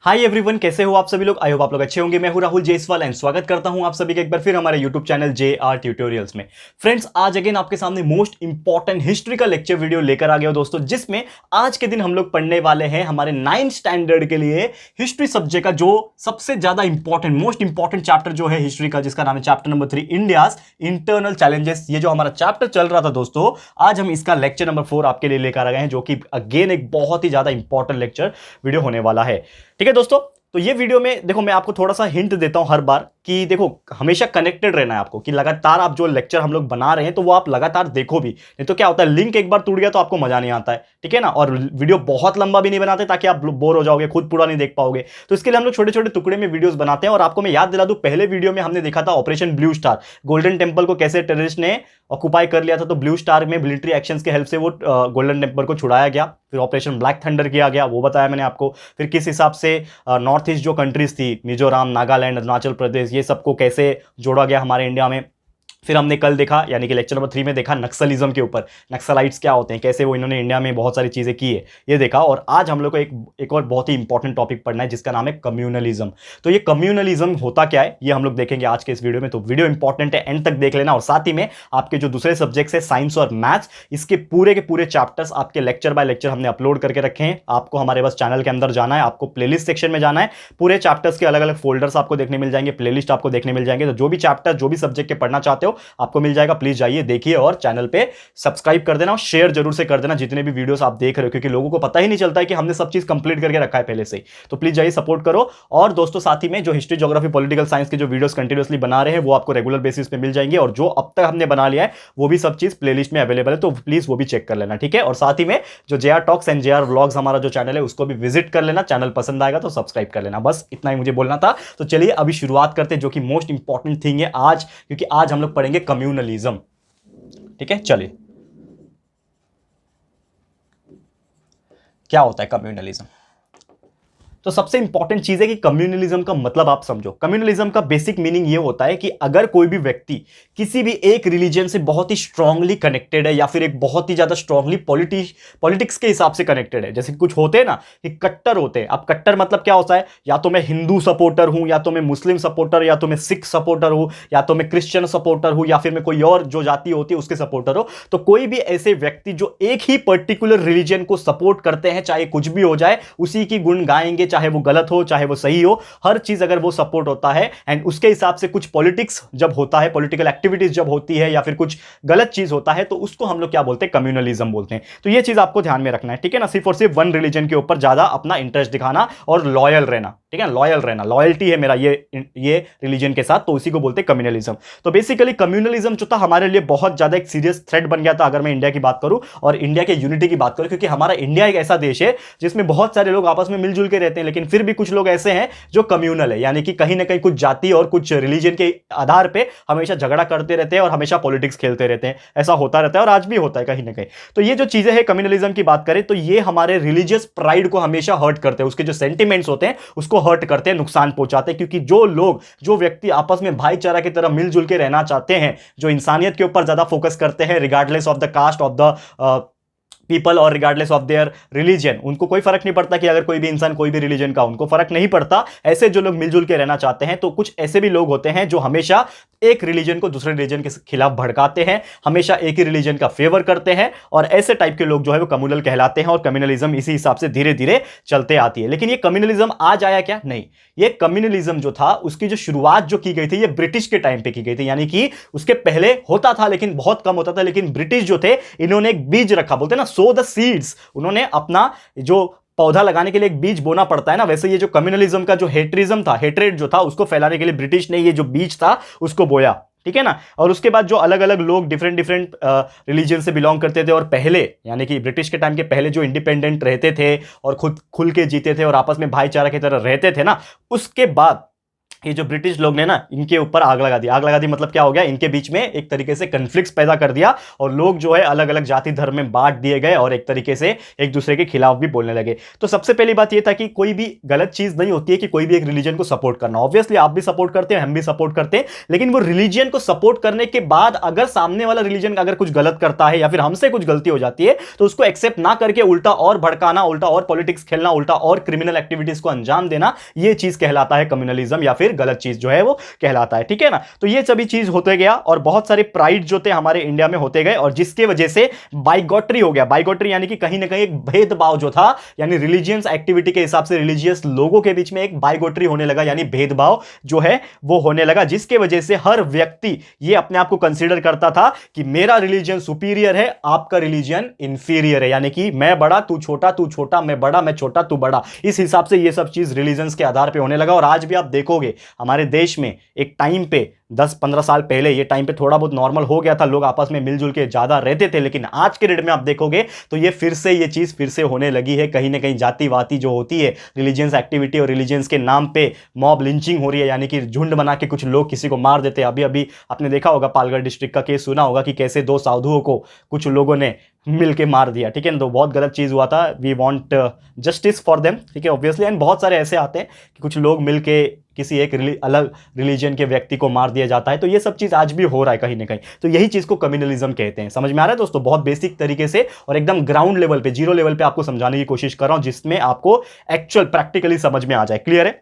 Hi everyone, कैसे हो आप सभी लोग। आई होप आप लोग अच्छे होंगे। मैं हूं राहुल जायसवाल एंड स्वागत करता हूं आप सभी का एक बार फिर हमारे यूट्यूब चैनल JR ट्यूटोरियल्स में। फ्रेंड्स, आज अगेन आपके सामने मोस्ट इंपॉर्टेंट हिस्ट्री का लेक्चर वीडियो लेकर आ गया हूं दोस्तों, जिसमें आज के दिन हम लोग पढ़ने वाले हैं हमारे 9th स्टैंडर्ड के लिए हिस्ट्री सब्जेक्ट का जो सबसे ज्यादा इंपॉर्टेंट मोस्ट इंपॉर्टेंट चैप्टर जो है हिस्ट्री का, जिसका नाम है chapter number 3 India's internal challenges. ये जो हमारा चैप्टर चल रहा था दोस्तों, आज हम इसका लेक्चर नंबर 4 आपके लिए लेकर आ गए हैं, जो कि अगेन एक बहुत ही ज्यादा इंपॉर्टेंट लेक्चर वीडियो होने वाला है। ठीक है दोस्तों, तो ये वीडियो में देखो मैं आपको थोड़ा सा हिंट देता हूं हर बार कि देखो हमेशा कनेक्टेड रहना है आपको, कि लगातार आप जो लेक्चर हम लोग बना रहे हैं तो वो आप लगातार देखो भी, नहीं तो क्या होता है लिंक एक बार टूट गया तो आपको मजा नहीं आता है। ठीक है ना। और वीडियो बहुत लंबा भी नहीं बनाते ताकि आप बोर हो जाओगे, खुद पूरा नहीं देख पाओगे। तो इसके लिए हम लोग छोटे छोटे टुकड़े में वीडियोस बनाते हैं। और आपको मैं याद दिला दूं, पहले वीडियो में हमने देखा था operation blue star, golden temple को कैसे टेररिस्ट ने ऑक्युपाई कर लिया था। तो ब्लू स्टार में मिलिट्री एक्शंस के हेल्प से वो गोल्डन टेंपल को छुड़ाया गया। फिर ऑपरेशन ब्लैक थंडर किया गया, वो बताया मैंने आपको। फिर किस हिसाब से नॉर्थ ईस्ट जो कंट्रीज थी, मिजोरम, नागालैंड, अरुणाचल प्रदेश, ये सबको कैसे जोड़ा गया हमारे इंडिया में। फिर हमने कल देखा, यानी कि लेक्चर नंबर 3 में देखा नक्सलिज्म के ऊपर, नक्सलाइट्स क्या होते हैं, कैसे वो इन्होंने इंडिया में बहुत सारी चीजें की है, ये देखा। और आज हम लोग को एक और बहुत ही इंपॉर्टेंट टॉपिक पढ़ना है, जिसका नाम है कम्युनलिज्म। तो ये कम्युनलिज्म होता क्या है, ये हम लोग देखेंगे आज के इस वीडियो में। तो वीडियो इंपॉर्टेंट है, एंड तक देख लेना। और साथ ही में आपके जो दूसरे सब्जेक्ट्स है साइंस और मैथ्स, इसके पूरे के पूरे चैप्टर्स आपके लेक्चर बाय लेक्चर हमने अपलोड करके रखे हैं। आपको हमारे बस चैनल के अंदर जाना है, आपको प्लेलिस्ट सेक्शन में जाना है, पूरे चैप्टर्स के अलग अलग फोल्डर्स आपको देखने मिल जाएंगे, प्लेलिस्ट आपको देखने मिल जाएंगे। तो जो भी चैप्टर जो भी सब्जेक्ट के पढ़ना चाहते हो आपको मिल जाएगा। प्लीज जाइए, देखिए और चैनल पे सब्सक्राइब कर देना और शेयर जरूर से कर देना जितने भी वीडियोस आप देख रहे हो, क्योंकि लोगों को पता ही नहीं चलता है कि हमने सब चीज कंप्लीट करके रखा है पहले से ही। तो प्लीज जाइए, सपोर्ट करो। और दोस्तों साथ ही में जो हिस्ट्री, ज्योग्राफी, पॉलिटिकल साइंस के जो वीडियोस कंटिन्यूअसली बना रहे हैं वो आपको रेगुलर बेसिस पे मिल जाएंगे। और जो अब तक हमने बना लिया है वो भी सब चीज प्लेलिस्ट में अवेलेबल है, तो प्लीज वो भी चेक कर लेना। ठीक है। और साथ ही में जो JR talks and JR vlogs हमारा जो चैनल है उसको भी विजिट कर लेना। चैनल पसंद आएगा तो सब्सक्राइब कर लेना। बस इतना ही मुझे बोलना था। तो चलिए अभी शुरुआत करते हैं, जो कि मोस्ट इंपॉर्टेंट थिंग है आज, क्योंकि आज हम लोग पढ़ेंगे कम्युनलिज्म। ठीक है, चलिए क्या होता है कम्युनलिज्म। तो सबसे इंपॉर्टेंट चीज है कि कम्युनलिज्म का मतलब आप समझो। कम्युनलिज्म का बेसिक मीनिंग ये होता है कि अगर कोई भी व्यक्ति किसी भी एक रिलीजन से बहुत ही स्ट्रांगली कनेक्टेड है, या फिर एक बहुत ही ज्यादा स्ट्रांगली पॉलिटिक्स के हिसाब से कनेक्टेड है। जैसे कुछ होते हैं ना कि कट्टर होते हैं। अब कट्टर मतलब क्या होता है, या तो मैं हिंदू सपोर्टर हूं, या तो मैं मुस्लिम सपोर्टर, या तो मैं सिख सपोर्टर हूं, या तो मैं क्रिश्चियन सपोर्टर हूं, या फिर मैं कोई और जो जाति होती है उसके सपोर्टर हो। तो कोई भी ऐसे व्यक्ति जो एक ही पर्टिकुलर रिलीजन को सपोर्ट करते हैं, चाहे कुछ भी हो जाए उसी की गुण गाएंगे, चाहे वो गलत हो चाहे वो सही हो, हर चीज अगर वो सपोर्ट होता है एंड उसके हिसाब से कुछ पॉलिटिक्स जब होता है, पॉलिटिकल एक्टिविटीज जब होती है, या फिर कुछ गलत चीज होता है, तो उसको हम लोग क्या बोलते हैं, कम्युनलिज्म बोलते हैं। तो ये चीज आपको ध्यान में रखना है। ठीक है ना। सिर्फ और सिर्फ वन रिलीजन के ऊपर ज्यादा अपना इंटरेस्ट दिखाना और लॉयल रहना। ठीक है, लॉयल रहना, लॉयल्टी है मेरा ये रिलीजन के साथ, तो उसी को बोलते हैं कम्युनलिज्म। तो बेसिकली कम्युनलिज्म जो था हमारे लिए बहुत ज्यादा एक सीरियस थ्रेट बन गया था, अगर मैं इंडिया की बात करूं और इंडिया के यूनिटी की बात करूं, क्योंकि हमारा इंडिया एक ऐसा देश है जिसमें बहुत सारे लोग आपस में मिलजुल के रहते हैं, लेकिन फिर भी कुछ लोग ऐसे हैं जो कम्युनल है, यानी कि कहीं ना कहीं कुछ जाति और कुछ रिलीजन के आधार पे हमेशा झगड़ा करते रहते हैं और हमेशा पॉलिटिक्स खेलते रहते हैं। ऐसा होता रहता है और आज भी होता है कहीं ना कहीं। तो ये जो चीजें हैं कम्युनलिज्म की बात करें तो ये हमारे रिलीजियस प्राइड को हमेशा हर्ट करते हैं, उसके जो सेंटिमेंट्स होते हैं उसको हर्ट करते हैं, नुकसान पहुंचाते हैं। क्योंकि जो व्यक्ति आपस में भाईचारा की तरह मिलजुल के रहना चाहते हैं, जो इंसानियत के ऊपर ज्यादा फोकस करते हैं, regardless of the caste of the people और रिगार्डलेस ऑफ देयर रिलीजन, उनको कोई फर्क नहीं पड़ता कि अगर कोई भी इंसान कोई भी रिलीजन का, उनको फर्क नहीं पड़ता। ऐसे जो लोग मिलजुल के रहना चाहते हैं, तो कुछ ऐसे भी लोग होते हैं जो हमेशा एक रिलीजन को दूसरे रिलीजन के खिलाफ भड़काते हैं, हमेशा एक ही रिलीजन का फेवर करते हैं, और ऐसे टाइप के लोग जो है वो कम्युनल कहलाते हैं। और कम्युनलिज्म इसी हिसाब से धीरे धीरे चलते आती है। लेकिन ये कम्युनलिज्म आज आया क्या? नहीं, ये कम्युनलिज्म जो था उसकी जो शुरुआत जो की गई थी ये ब्रिटिश के टाइम पे की गई थी, यानी कि उसके पहले होता था लेकिन बहुत कम होता था। लेकिन ब्रिटिश जो थे इन्होंने एक बीज रखा, बोलते हैं ना सो द सीड्स, उन्होंने अपना जो पौधा लगाने के लिए एक बीज बोना पड़ता है ना, वैसे ये जो कम्युनलिज्म का जो हेट्रिज्म था, हेट्रेड जो था, उसको फैलाने के लिए ब्रिटिश ने ये जो बीज था उसको बोया। ठीक है ना। और उसके बाद जो अलग अलग लोग डिफरेंट रिलीजन से बिलोंग करते थे, और पहले यानी कि ब्रिटिश के टाइम के पहले जो इंडिपेंडेंट रहते थे और खुद खुल के जीते थे और आपस में भाईचारा की तरह रहते थे ना, उसके बाद ये जो ब्रिटिश लोग ने ना इनके ऊपर आग लगा दी। आग लगा दी मतलब क्या हो गया, इनके बीच में एक तरीके से कन्फ्लिक्ट्स पैदा कर दिया और लोग जो है अलग अलग जाति धर्म में बांट दिए गए और एक तरीके से एक दूसरे के खिलाफ भी बोलने लगे। तो सबसे पहली बात यह था कि कोई भी गलत चीज नहीं होती है कि कोई भी एक रिलीजन को सपोर्ट करना। ऑब्वियसली आप भी सपोर्ट करते हैं, हम भी सपोर्ट करते हैं, लेकिन वो रिलीजन को सपोर्ट करने के बाद अगर सामने वाला रिलीजन अगर कुछ गलत करता है या फिर हमसे कुछ गलती हो जाती है तो उसको एक्सेप्ट ना करके उल्टा और भड़काना, उल्टा और पॉलिटिक्स खेलना, उल्टा और क्रिमिनल एक्टिविटीज को अंजाम देना, यह चीज कहलाता है कम्युनलिज्म या फिर गलत चीज जो है कहलाता है। ठीक है ना। तो ये सभी चीज होते गया और बहुत सारे प्राइड जो थे हमारे इंडिया में होते गए और जिसके वजह से बाइगॉटरी हो गया। बाइगॉटरी यानी कि कहीं ना कहीं एक भेदभाव जो था, यानी रिलीजियस एक्टिविटी के हिसाब से रिलीजियस लोगों के बीच में एक बाइगॉटरी होने लगा, यानी भेदभाव जो है वो होने लगा, जिसके वजह से हर व्यक्ति ये अपने आप को कंसीडर करता था कि मेरा रिलीजन सुपीरियर है, आपका रिलीजन इंफीरियर है, यानी कि मैं बड़ा तू छोटा, मैं बड़ा मैं छोटा तू बड़ा। इस हिसाब से ये सब चीज रिलीजन्स के आधार पर होने लगा। और आज भी आप देखोगे हमारे देश में एक टाइम पे 10-15 साल पहले ये टाइम पे थोड़ा बहुत नॉर्मल हो गया था, लोग आपस में मिलजुल के ज्यादा रहते थे, लेकिन आज के डेट में आप देखोगे तो ये चीज फिर से होने लगी है। कहीं ना कहीं जातिवादी जो होती है रिलीजियस एक्टिविटी और रिलीजियंस के नाम पे मॉब लिंचिंग हो रही है, यानी कि झुंड बना के कुछ लोग किसी को मार देते हैं। अभी अभी आपने देखा होगा पालघर डिस्ट्रिक्ट का केस सुना होगा कि कैसे 2 साधुओं को कुछ लोगों ने मिलके मार दिया। ठीक है ना। तो बहुत गलत चीज हुआ था। We want justice for them. ठीक है ऑब्वियसली। एंड बहुत सारे ऐसे आते हैं कि कुछ लोग मिलके किसी एक अलग रिलीजन के व्यक्ति को मार दिया जाता है। तो ये सब चीज आज भी हो रहा है कहीं ना कहीं। तो यही चीज को कम्युनलिज्म कहते हैं। समझ में आ रहा है दोस्तों? बहुत बेसिक तरीके से और एकदम ग्राउंड लेवल पे, जीरो लेवल पे आपको समझाने की कोशिश कर रहा हूं, जिसमें आपको एक्चुअल प्रैक्टिकली समझ में आ जाए। क्लियर है?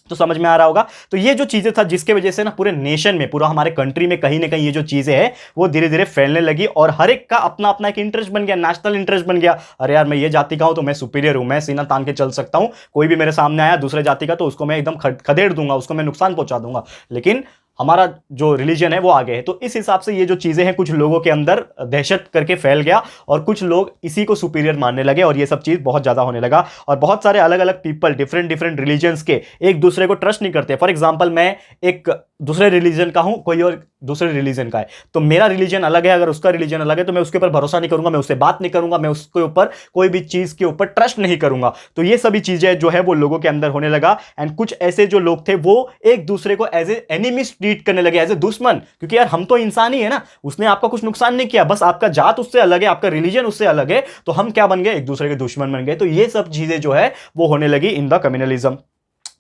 तो समझ में आ रहा होगा। तो ये जो चीजें था जिसके वजह से ना पूरे नेशन में, पूरा हमारे कंट्री में कहीं ना कहीं ये जो चीजें हैं वो धीरे धीरे फैलने लगी और हर एक का अपना अपना एक इंटरेस्ट बन गया, नेशनल इंटरेस्ट बन गया। अरे यार मैं ये जाति का हूं तो मैं सुपीरियर हूं, मैं सीना तान के चल सकता हूं, कोई भी मेरे सामने आया दूसरे जाति का तो उसको मैं एकदम खदेड़ दूंगा, उसको मैं नुकसान पहुंचा दूंगा, लेकिन हमारा जो रिलीजन है वो आगे है। तो इस हिसाब से ये जो चीजें हैं कुछ लोगों के अंदर दहशत करके फैल गया और कुछ लोग इसी को सुपीरियर मानने लगे और ये सब चीज बहुत ज्यादा होने लगा। और बहुत सारे अलग अलग पीपल डिफरेंट डिफरेंट रिलीजन्स के एक दूसरे को ट्रस्ट नहीं करते। फॉर एग्जाम्पल मैं एक दूसरे रिलीजन का हूं, कोई और दूसरे रिलीजन का है, तो मेरा रिलीजन अलग है, अगर उसका रिलीजन अलग है तो मैं उसके ऊपर भरोसा नहीं करूंगा, मैं उससे बात नहीं करूंगा, मैं उसके ऊपर कोई भी चीज के ऊपर ट्रस्ट नहीं करूंगा। तो ये सभी चीजें जो है वो लोगों के अंदर होने लगा। एंड कुछ ऐसे जो लोग थे वो एक दूसरे को एज ए एनिमी ट्रीट करने लगे, एज ए दुश्मन, क्योंकि यार हम तो इंसान ही है ना, उसने आपका कुछ नुकसान नहीं किया, बस आपका जात उससे अलग है, आपका रिलीजन उससे अलग है, तो हम क्या बन गए? एक दूसरे के दुश्मन बन गए। तो ये सब चीजें जो है वो होने लगी इन द कम्युनलिज्म।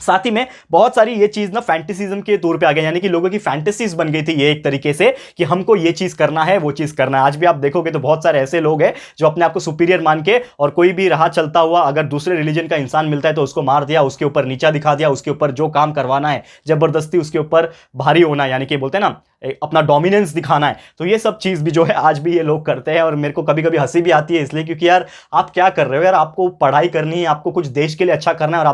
साथ ही में बहुत सारी ये चीज ना फैंटेसिज्म के तौर पे आ गया, यानी कि लोगों की फैंटेसीज बन गई थी ये एक तरीके से कि हमको ये चीज करना है, वो चीज करना है। आज भी आप देखोगे तो बहुत सारे ऐसे लोग हैं जो अपने आप को सुपीरियर मान के और कोई भी राह चलता हुआ अगर दूसरे रिलीजन का इंसान मिलता है तो उसको मार दिया, उसके ऊपर नीचा दिखा दिया, उसके ऊपर जो काम करवाना है जबरदस्ती उसके ऊपर भारी होना, यानी कि बोलते हैं ना अपना डोमिनेंस दिखाना है। तो ये सब चीज भी जो है आज भी ये लोग करते हैं और मेरे को कभी कभी हंसी भी आती है इसलिए, क्योंकि यार आप क्या कर रहे हो यार? आपको पढ़ाई करनी है, आपको कुछ देश के लिए अच्छा करना है और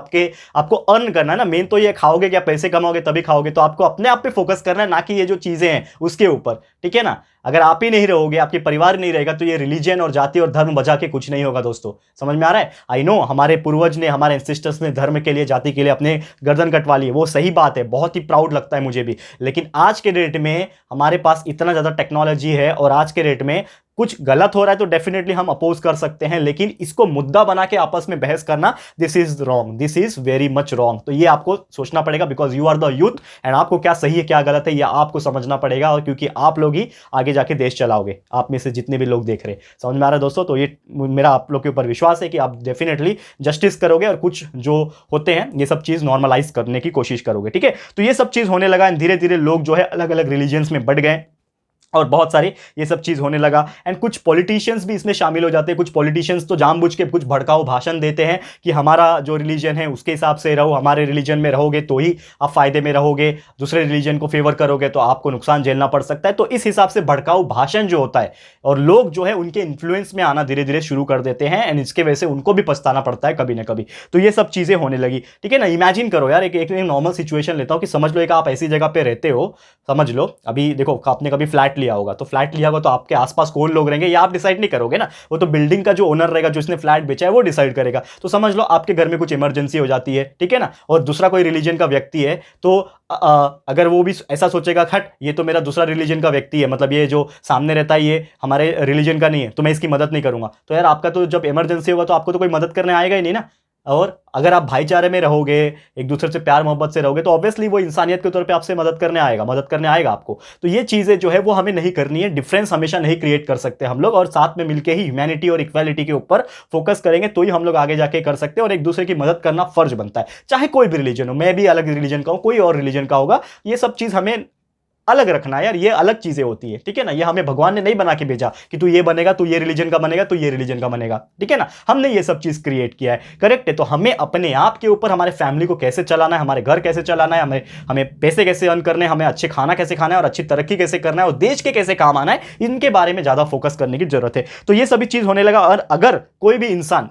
आपको अर्न करना है ना। मेन तो ये खाओगे क्या, पैसे कमाओगे तभी खाओगे, तो आपको अपने आप पे फोकस करना है, ना कि ये जो चीजें हैं उसके ऊपर। ठीक है ना। अगर आप ही नहीं रहोगे, आपके परिवार नहीं रहेगा, तो ये रिलीजन और जाति और धर्म बचा के कुछ नहीं होगा दोस्तों। समझ में आ रहा है? आई नो हमारे पूर्वज ने, हमारे एंसेस्टर्स ने धर्म के लिए, जाति के लिए अपने गर्दन कटवा ली, वो सही बात है, बहुत ही प्राउड लगता है मुझे भी। लेकिन आज के डेट में हमारे पास इतना ज्यादा टेक्नोलॉजी है और आज के डेट में कुछ गलत हो रहा है तो डेफिनेटली हम अपोज कर सकते हैं, लेकिन इसको मुद्दा बना के आपस में बहस करना, this is wrong, this is very much wrong. तो ये आपको सोचना पड़ेगा, because you are the youth and आपको क्या सही है क्या गलत है ये आपको समझना पड़ेगा, और क्योंकि आप लोग ही आगे जाके देश चलाओगे, आप में से जितने भी लोग देख रहे हैं। समझ में आ रहा है दोस्तों? तो ये मेरा आप लोग के ऊपर विश्वास है कि आप डेफिनेटली जस्टिस करोगे और कुछ जो होते हैं ये सब चीज नॉर्मलाइज करने की कोशिश करोगे। ठीक है। तो ये सब चीज होने लगा एंड धीरे धीरे लोग जो है अलग अलग रिलीजन्स में बढ़ गए और बहुत सारे ये सब चीज होने लगा। एंड कुछ पॉलिटिशियंस भी इसमें शामिल हो जाते हैं। कुछ पॉलिटिशियंस तो जानबूझ के कुछ भड़काऊ भाषण देते हैं कि हमारा जो रिलीजन है उसके हिसाब से रहो, हमारे रिलीजन में रहोगे तो ही आप फायदे में रहोगे, दूसरे रिलीजन को फेवर करोगे तो आपको नुकसान झेलना पड़ सकता है। तो इस हिसाब से भड़काऊ भाषण जो होता है और लोग जो है उनके इन्फ्लुएंस में आना धीरे धीरे शुरू कर देते हैं एंड इसके वजह से उनको भी पछताना पड़ता है कभी ना कभी। तो ये सब चीजें होने लगी। ठीक है ना। इमेजिन करो यार, एक नॉर्मल सिचुएशन लेता हूं कि समझ लो एक आप ऐसी जगह पे रहते हो, समझ लो अभी देखो आपने कभी फ्लैट लिया होगा, तो फ्लैट लिया होगा तो आपके आसपास कौन लोग रहेंगे ये आप डिसाइड नहीं करोगे ना, वो तो बिल्डिंग का जो ओनर रहेगा, जो इसने फ्लैट बेचा है वो डिसाइड करेगा। तो समझ लो आपके घर में कुछ इमरजेंसी हो जाती है, ठीक है ना, और दूसरा कोई रिलीजन का व्यक्ति है, तो अगर वो भी ऐसा सोचेगा खट ये तो मेरा दूसरा रिलीजन का व्यक्ति है, मतलब ये जो सामने रहता है ये हमारे रिलीजन का नहीं है तो मैं इसकी मदद नहीं करूंगा, तो यार आपका तो जब इमरजेंसी होगा तो आपको तो कोई मदद करने आएगा ही नहीं ना। और अगर आप भाईचारे में रहोगे, एक दूसरे से प्यार मोहब्बत से रहोगे, तो ऑब्वियसली वो इंसानियत के तौर पे आपसे मदद करने आएगा आपको। तो ये चीजें जो है वो हमें नहीं करनी है। डिफरेंस हमेशा नहीं क्रिएट कर सकते हम लोग, और साथ में मिलकर ही ह्यूमैनिटी और इक्वालिटी के ऊपर फोकस करेंगे तो ही हम लोग आगे जाके कर सकते हैं। और एक दूसरे की मदद करना फर्ज बनता है, चाहे कोई भी रिलीजन हो। मैं भी अलग रिलीजन का हूं, कोई और रिलीजन का होगा, ये सब चीज हमें अलग रखना है यार, ये अलग चीजें होती है, ठीक है ना। ये हमें भगवान ने नहीं बना के भेजा कि तू ये बनेगा, तू ये रिलीजन का बनेगा, तू ये रिलीजन का बनेगा, ठीक है ना। हमने ये सब चीज क्रिएट किया है, करेक्ट है। तो हमें अपने आप के ऊपर, हमारे फैमिली को कैसे चलाना है, हमारे घर कैसे चलाना है, हमें पैसे कैसे अर्न करने हैं, हमें अच्छे खाना कैसे खाना है और अच्छी तरक्की कैसे करना है और देश के कैसे काम आना है, इनके बारे में ज्यादा फोकस करने की जरूरत है। तो ये सभी चीज होने लगा। और अगर कोई भी इंसान,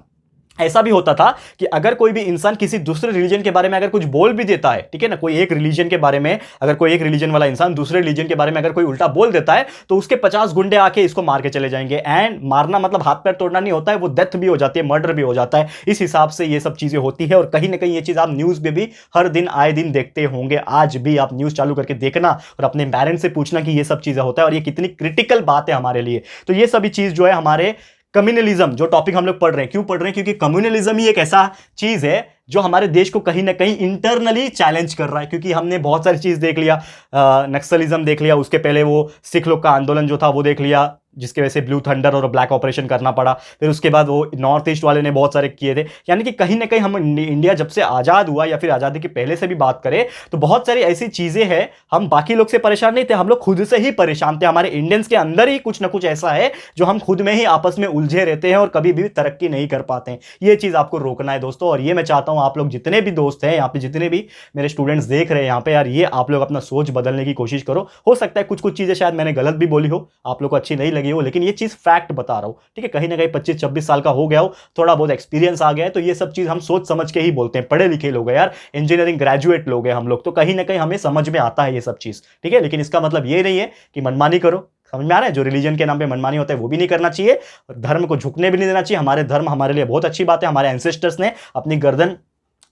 ऐसा भी होता था कि अगर कोई भी इंसान किसी दूसरे रिलीजन के बारे में अगर कुछ बोल भी देता है, ठीक है ना, कोई एक रिलीजन के बारे में, अगर कोई एक रिलीजन वाला इंसान दूसरे रिलीजन के बारे में अगर कोई उल्टा बोल देता है, तो उसके 50 गुंडे आके इसको मार के चले जाएंगे। एंड मारना मतलब हाथ पैर तोड़ना नहीं होता है, वो डेथ भी हो जाती है, मर्डर भी हो जाता है। इस हिसाब से ये सब चीजें होती है। और कहीं ना कहीं ये चीज आप न्यूज में भी हर दिन आए दिन देखते होंगे। आज भी आप न्यूज चालू करके देखना और अपने पेरेंट्स से पूछना कि ये सब चीजें होता है और ये कितनी क्रिटिकल बात है हमारे लिए। तो ये सभी चीज जो है हमारे कम्युनलिज्म, जो टॉपिक हम लोग पढ़ रहे हैं, क्यों पढ़ रहे हैं? क्योंकि कम्युनलिज्म ही एक ऐसा चीज है जो हमारे देश को कहीं ना कहीं इंटरनली चैलेंज कर रहा है। क्योंकि हमने बहुत सारी चीज देख लिया, नक्सलिज्म देख लिया, उसके पहले वो सिख लोग का आंदोलन जो था वो देख लिया, जिसके वजह से ब्लू थंडर और ब्लैक ऑपरेशन करना पड़ा। फिर उसके बाद वो नॉर्थ ईस्ट वाले ने बहुत सारे किए थे। यानी कि कहीं ना कहीं हम इंडिया जब से आज़ाद हुआ या फिर आज़ादी के पहले से भी बात करें तो बहुत सारी ऐसी चीज़ें हैं, हम बाकी लोग से परेशान नहीं थे, हम लोग खुद से ही परेशान थे। हमारे इंडियंस के अंदर ही कुछ ना कुछ ऐसा है जो हम खुद में ही आपस में उलझे रहते हैं और कभी भी तरक्की नहीं कर पाते हैं। ये चीज़ आपको रोकना है दोस्तों। और ये मैं चाहता हूँ आप लोग जितने भी दोस्त हैं यहाँ पे, जितने भी मेरे स्टूडेंट्स देख रहे हैं यहाँ पे, यार ये आप लोग अपना सोच बदलने की कोशिश करो। हो सकता है कुछ कुछ चीज़ें शायद मैंने गलत भी बोली हो, आप लोग को अच्छी नहीं लगी हो, लेकिन ये चीज़ फैक्ट बता रहा हूं, ठीक है। कहीं ना कहीं 25-26 साल का हो गया हो, थोड़ा बहुत एक्सपीरियंस आ गया है, तो ये सब चीज हम सोच समझ के ही बोलते हैं। पढ़े लिखे लोग हैं यार, इंजीनियरिंग ग्रेजुएट लोग हैं हम लोग, तो कहीं ना कहीं हमें समझ में आता है ये सब चीज, ठीक है। लेकिन इसका मतलब ये नहीं है कि मनमानी करो, समझ में आ रहा है? जो रिलीजन के नाम पे मनमानी होता है वो भी नहीं करना चाहिए, और धर्म को झुकने भी नहीं देना चाहिए। हमारे धर्म हमारे लिए बहुत अच्छी बात है, हमारे एंसेस्टर्स ने अपनी गर्दन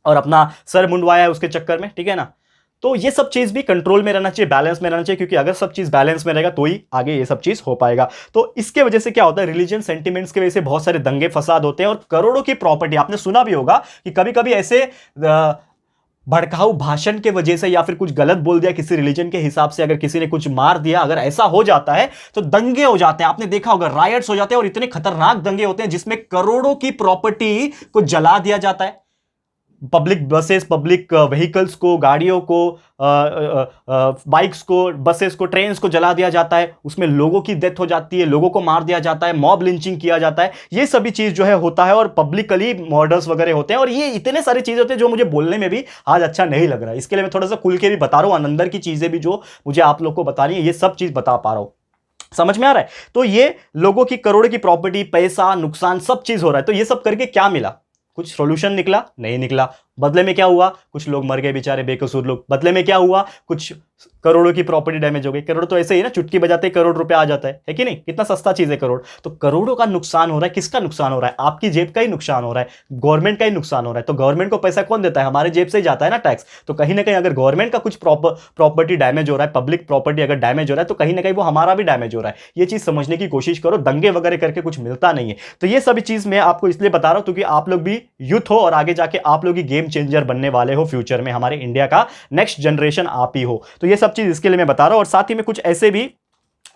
और अपना सर मुंडवाया है उसके चक्कर में, ठीक है ना। तो ये सब चीज भी कंट्रोल में रहना चाहिए, बैलेंस में रहना चाहिए, क्योंकि अगर सब चीज बैलेंस में रहेगा तो ही आगे ये सब चीज हो पाएगा। तो इसके वजह से क्या होता है, रिलीजन सेंटिमेंट्स की वजह से बहुत सारे दंगे फसाद होते हैं और करोड़ों की प्रॉपर्टी, आपने सुना भी होगा कि कभी कभी ऐसे भड़काऊ भाषण के वजह से या फिर कुछ गलत बोल दिया किसी रिलीजन के हिसाब से, अगर किसी ने कुछ मार दिया, अगर ऐसा हो जाता है तो दंगे हो जाते हैं। आपने देखा होगा, रायट्स हो जाते हैं, और इतने खतरनाक दंगे होते हैं जिसमें करोड़ों की प्रॉपर्टी को जला दिया जाता है। पब्लिक बसेस, पब्लिक व्हीकल्स को, गाड़ियों को, बाइक्स को, बसेस को, ट्रेन्स को जला दिया जाता है, उसमें लोगों की डेथ हो जाती है, लोगों को मार दिया जाता है, मॉब लिंचिंग किया जाता है। ये सभी चीज जो है होता है, और पब्लिकली मर्डर्स वगैरह होते हैं। और ये इतने सारी चीजें होते हैं जो मुझे बोलने में भी आज अच्छा नहीं लग रहा है। इसके लिए मैं थोड़ा सा खुल के भी बता रहा हूं, अंदर की चीजें भी जो मुझे आप लोग को बतानी है, ये सब चीज बता पा रहा हूं। समझ में आ रहा है? तो ये लोगों की करोड़ों की प्रॉपर्टी, पैसा, नुकसान, सब चीज हो रहा है। तो ये सब करके क्या मिला? कुछ सॉल्यूशन निकला? नहीं निकला। बदले में क्या हुआ? कुछ लोग मर गए बेचारे, बेकसूर लोग। बदले में क्या हुआ? कुछ करोड़ों की प्रॉपर्टी डैमेज हो गई। करोड़ तो ऐसे ही ना, चुटकी बजाते करोड़ रुपए आ जाता है कि नहीं? कितना सस्ता चीज है करोड़। तो करोड़ों का नुकसान हो रहा है। किसका नुकसान हो रहा है? आपकी जेब का ही नुकसान हो रहा है, गवर्नमेंट का ही नुकसान हो रहा है। तो गवर्नमेंट को पैसा कौन देता है? हमारे जेब से ही जाता है ना, टैक्स। तो कहीं ना कहीं अगर गवर्नमेंट का कुछ प्रॉपर्टी डैमेज हो रहा है, पब्लिक प्रॉपर्टी अगर डैमेज हो रहा है, तो कहीं ना कहीं वो हमारा भी डैमेज हो रहा है। ये चीज समझने की कोशिश करो। दंगे वगैरह करके कुछ मिलता नहीं है। तो ये सभी चीज मैं आपको इसलिए बता रहा हूं क्योंकि आप लोग भी यूथ हो और आगे जाके आप लोग ही गेम चेंजर बनने वाले हो फ्यूचर में। हमारे इंडिया का नेक्स्ट जनरेशन आप ही हो। तो ये सब चीज इसके लिए मैं बता रहा हूं। और साथ ही में कुछ ऐसे भी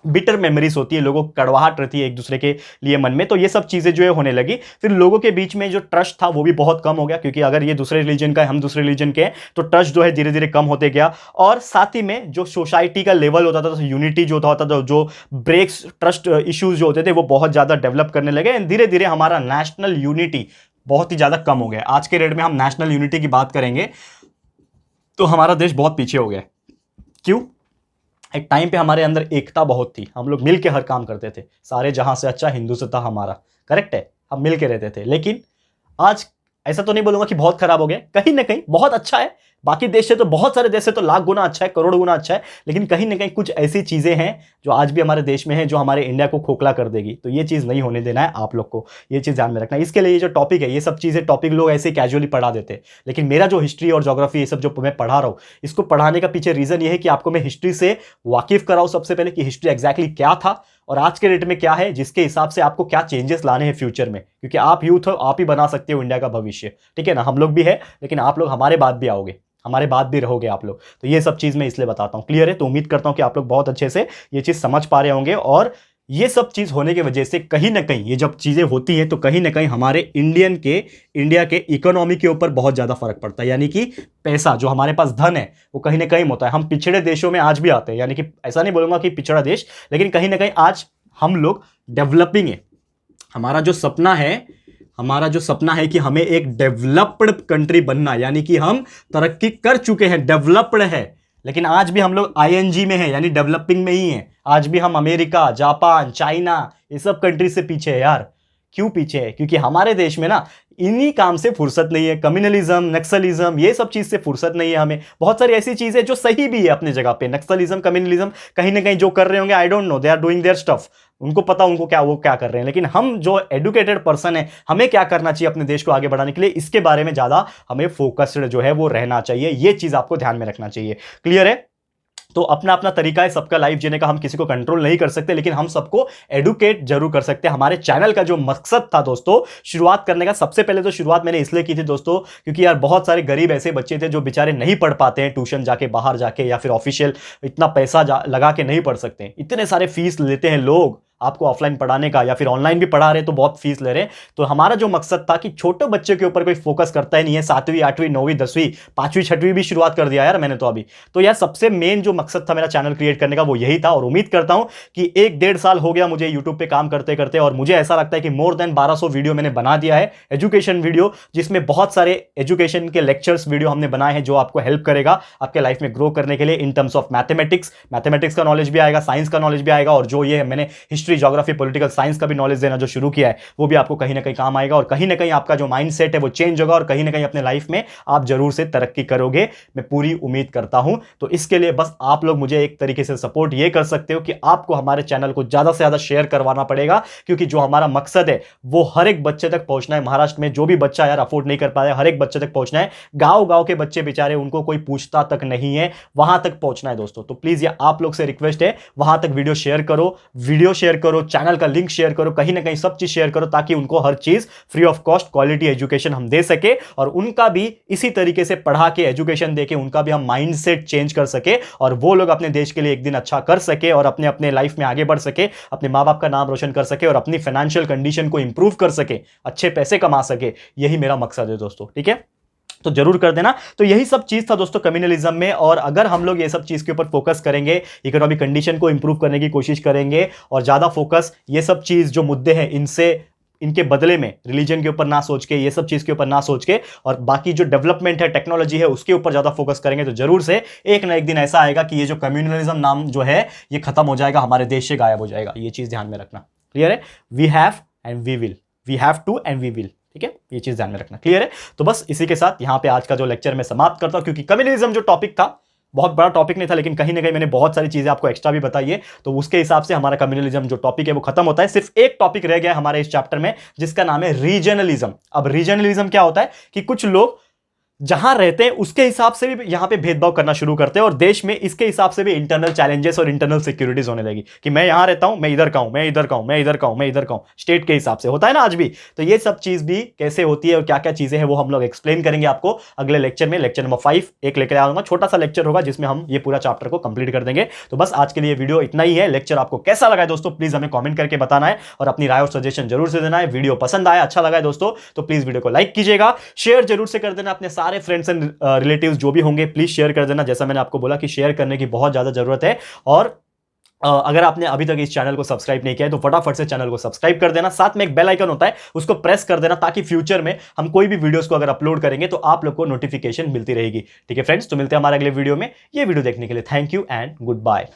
बिटर मेमोरीज होती है, लोगों को कड़वाहट रहती है एक दूसरे के लिए मन में। तो ये सब चीजें जो है होने लगी। फिर लोगों के बीच में जो ट्रस्ट था वो भी बहुत कम हो गया, क्योंकि अगर ये दूसरे रिलीजन का है, हम दूसरे रिलीजन के हैं, तो ट्रस्ट जो है धीरे धीरे कम होते गया। और साथ ही में जो सोसाइटी का लेवल होता था, यूनिटी जो होता था, जो ब्रेक्स, ट्रस्ट इश्यूज जो होते थे, वो बहुत ज्यादा डेवलप करने लगे। धीरे धीरे हमारा नेशनल यूनिटी बहुत ही ज्यादा कम हो गया। आज के डेट में हम नेशनल यूनिटी की बात करेंगे तो हमारा देश बहुत पीछे हो गया। क्यों? एक टाइम पे हमारे अंदर एकता बहुत थी, हम लोग मिलके हर काम करते थे। सारे जहां से अच्छा हिंदू से था हमारा, करेक्ट है, हम मिलके रहते थे। लेकिन आज ऐसा तो नहीं बोलूंगा कि बहुत खराब हो गया, कहीं ना कहीं बहुत अच्छा है। बाकी देश से तो, बहुत सारे देश से तो लाख गुना अच्छा है, करोड़ गुना अच्छा है। लेकिन कहीं ना कहीं कुछ ऐसी चीजें हैं जो आज भी हमारे देश में है, जो हमारे इंडिया को खोखला कर देगी। तो ये चीज नहीं होने देना है आप लोग को, ये चीज ध्यान में रखना है। इसके लिए ये जो टॉपिक है, ये सब चीजें टॉपिक लोग ऐसे कैजुअली पढ़ा देते हैं। लेकिन मेरा जो हिस्ट्री और ज्योग्राफी ये सब जो मैं पढ़ा रहा हूँ, इसको पढ़ाने का पीछे रीजन ये है कि आपको मैं हिस्ट्री से वाकिफ कराऊं सबसे पहले, कि हिस्ट्री एग्जैक्टली क्या था और आज के डेट में क्या है, जिसके हिसाब से आपको क्या चेंजेस लाने हैं फ्यूचर में, क्योंकि आप यूथ हो, आप ही बना सकते हो इंडिया का भविष्य, ठीक है ना। हम लोग भी है, लेकिन आप लोग हमारे बाद भी आओगे, हमारे बाद भी रहोगे आप लोग। तो ये सब चीज़ मैं इसलिए बताता हूँ, क्लियर है। तो उम्मीद करता हूँ कि आप लोग बहुत अच्छे से ये चीज़ समझ पा रहे होंगे, और ये सब चीज़ होने की वजह से कहीं ना कहीं ये जब चीज़ें होती हैं तो कहीं ना कहीं हमारे इंडिया के इकोनॉमी के ऊपर बहुत ज़्यादा फर्क पड़ता है। यानी कि पैसा, जो हमारे पास धन है, वो कहीं ना कहीं होता है। हम पिछड़े देशों में आज भी आते हैं, यानी कि ऐसा नहीं बोलूंगा कि पिछड़ा देश, लेकिन कहीं ना कहीं आज हम लोग डेवलपिंग है। हमारा जो सपना है कि हमें एक डेवलप्ड कंट्री बनना, यानी कि हम तरक्की कर चुके हैं, डेवलप्ड है, लेकिन आज भी हम लोग आईएनजी में हैं, यानी डेवलपिंग में ही हैं। आज भी हम अमेरिका, जापान, चाइना, ये सब कंट्री से पीछे है यार। क्यों पीछे है? क्योंकि हमारे देश में ना इन्हीं काम से फुर्सत नहीं है। कम्युनलिज्म, नक्सलिज्म, ये सब चीज से फुर्सत नहीं है हमें। बहुत सारी ऐसी चीजें जो सही भी है अपने जगह पे, नक्सलिज्म, कम्युनलिज्म, कहीं ना कहीं जो कर रहे होंगे, I don't know, they are doing their stuff, उनको पता, उनको क्या, वो क्या कर रहे हैं। लेकिन हम जो एडुकेटेड पर्सन है, हमें क्या करना चाहिए अपने देश को आगे बढ़ाने के लिए, इसके बारे में ज्यादा हमें फोकस्ड जो है वो रहना चाहिए। ये चीज आपको ध्यान में रखना चाहिए, क्लियर है। तो अपना अपना तरीका है सबका लाइफ जीने का, हम किसी को कंट्रोल नहीं कर सकते, लेकिन हम सबको एडुकेट जरूर कर सकते हैं। हमारे चैनल का जो मकसद था दोस्तों शुरुआत करने का, सबसे पहले तो शुरुआत मैंने इसलिए की थी दोस्तों, क्योंकि यार बहुत सारे गरीब ऐसे बच्चे थे जो बेचारे नहीं पढ़ पाते हैं, ट्यूशन जाके, बाहर जाके, या फिर ऑफिशियल इतना पैसा लगा के नहीं पढ़ सकते हैं। इतने सारे फीस लेते हैं लोग आपको ऑफलाइन पढ़ाने का, या फिर ऑनलाइन भी पढ़ा रहे तो बहुत फीस ले रहे हैं। तो हमारा जो मकसद था कि छोटे बच्चे के ऊपर कोई फोकस करता ही नहीं है, 7वीं 8वीं 9वीं 10वीं 5वीं 6वीं भी शुरुआत कर दिया यार मैंने तो अभी। तो यार सबसे मेन जो मकसद था मेरा चैनल क्रिएट करने का वो यही था, और उम्मीद करता हूं कि 1-1.5 साल हो गया मुझे यूट्यूब पे काम करते करते, और मुझे ऐसा लगता है कि मोर देन 1200 वीडियो मैंने बना दिया है, एजुकेशन वीडियो, जिसमें बहुत सारे एजुकेशन के लेक्चर्स वीडियो हमने बनाए हैं जो आपको हेल्प करेगा आपके लाइफ में ग्रो करने के लिए, इन टर्म्स ऑफ मैथमेटिक्स का नॉलेज भी आएगा, साइंस का नॉलेज भी आएगा, और जो ये मैंने हिस्ट्री, ज्योग्राफी, पॉलिटिकल साइंस का भी नॉलेज देना जो शुरू किया है वो भी आपको कहीं ना कहीं काम आएगा, और कहीं ना कहीं आपका जो माइंडसेट है वो चेंज होगा, और कहीं ना कहीं अपने लाइफ में आप जरूर से तरक्की करोगे, मैं पूरी उम्मीद करता हूं। तो इसके लिए बस आप लोग मुझे एक तरीके से सपोर्ट ये कर सकते हो कि आपको हमारे चैनल को ज्यादा से ज्यादा शेयर करवाना पड़ेगा, क्योंकि जो हमारा मकसद है वो हर एक बच्चे तक पहुंचना है। महाराष्ट्र में जो भी बच्चा यार अफोर्ड नहीं कर पाया, हर एक बच्चे तक पहुंचना है। गांव के बच्चे बेचारे, उनको कोई पूछता तक नहीं है, वहां तक पहुंचना है दोस्तों। तो प्लीज ये आप लोग से रिक्वेस्ट है, वहां तक वीडियो शेयर करो, चैनल का लिंक शेयर करो, कहीं ना कहीं सब चीज शेयर करो, ताकि उनको हर चीज free of cost quality education हम दे सके, और उनका भी इसी तरीके से पढ़ा के, एजुकेशन देके उनका भी हम माइंडसेट चेंज कर सके, और वो लोग अपने देश के लिए एक दिन अच्छा कर सके, और अपने अपने लाइफ में आगे बढ़ सके, अपने माँ बाप का नाम रोशन कर सके, और अपनी फाइनेंशियल कंडीशन को इंप्रूव कर सके, अच्छे पैसे कमा सके। यही मेरा मकसद है दोस्तों, ठीक है। तो जरूर कर देना। तो यही सब चीज था दोस्तों कम्युनलिज्म में, और अगर हम लोग ये सब चीज के ऊपर फोकस करेंगे, इकोनॉमिक कंडीशन को इंप्रूव करने की कोशिश करेंगे, और ज्यादा फोकस ये सब चीज जो मुद्दे हैं इनके बदले में रिलीजन के ऊपर ना सोच के, ये सब चीज के ऊपर ना सोच के, और बाकी जो डेवलपमेंट है, टेक्नोलॉजी है, उसके ऊपर ज्यादा फोकस करेंगे, तो जरूर से एक ना एक दिन ऐसा आएगा कि ये जो कम्युनलिज्म नाम जो है ये खत्म हो जाएगा, हमारे देश से गायब हो जाएगा। ये चीज ध्यान में रखना, क्लियर है। We have to and we will, ठीक है, ये चीज ध्यान में रखना, क्लियर है। तो बस इसी के साथ यहां पे आज का जो लेक्चर मैं समाप्त करता हूं, क्योंकि कम्युनलिज्म जो टॉपिक था बहुत बड़ा टॉपिक नहीं था, लेकिन कहीं ना कहीं मैंने बहुत सारी चीजें आपको एक्स्ट्रा भी बताई है, तो उसके हिसाब से हमारा कम्युनलिज्म जो टॉपिक है वो खत्म होता है। सिर्फ एक टॉपिक रह गया है हमारे इस चैप्टर में, जिसका नाम है रीजनलिज्म। अब रीजनलिज्म क्या होता है कि कुछ लोग जहां रहते हैं उसके हिसाब से भी यहां पे भेदभाव करना शुरू करते हैं, और देश में इसके हिसाब से भी इंटरनल चैलेंजेस और इंटरनल सिक्योरिटीज होने लगी कि मैं यहां रहता हूं, मैं इधर का हूं, मैं इधर का हूं, मैं इधर का हूं, मैं इधर का हूं, स्टेट के हिसाब से होता है ना आज भी। तो ये सब चीज भी कैसे होती है और क्या क्या चीजें हैं वो हम लोग एक्सप्लेन करेंगे आपको अगले लेक्चर में। लेक्चर नंबर 5 एक लेकर आऊंगा, छोटा सा लेक्चर होगा जिसमें हम ये पूरा चैप्टर को कंप्लीट कर देंगे। तो बस आज के लिए वीडियो इतना ही है। लेक्चर आपको कैसा लगा है दोस्तों प्लीज हमें कॉमेंट करके बताना है, और अपनी राय और सजेशन जरूर से देना है। वीडियो पसंद आया, अच्छा लगा है दोस्तों, तो प्लीज वीडियो को लाइक कीजिएगा, शेयर जरूर से कर देना अपने सारे फ्रेंड्स एंड रिलेटिव्स जो भी होंगे, प्लीज शेयर कर देना। जैसा मैंने आपको बोला कि शेयर करने की बहुत ज्यादा जरूरत है, और अगर आपने अभी तक इस चैनल को सब्सक्राइब नहीं किया है तो फटाफट से चैनल को सब्सक्राइब कर देना। साथ में एक बेल आइकन होता है, उसको प्रेस कर देना, ताकि फ्यूचर में हम कोई भी वीडियोस को अगर अपलोड करेंगे तो आप लोग को नोटिफिकेशन मिलती रहेगी। ठीक है फ्रेंड्स, तो मिलते हैं हमारे अगले वीडियो में। ये वीडियो देखने के लिए thank you and good bye.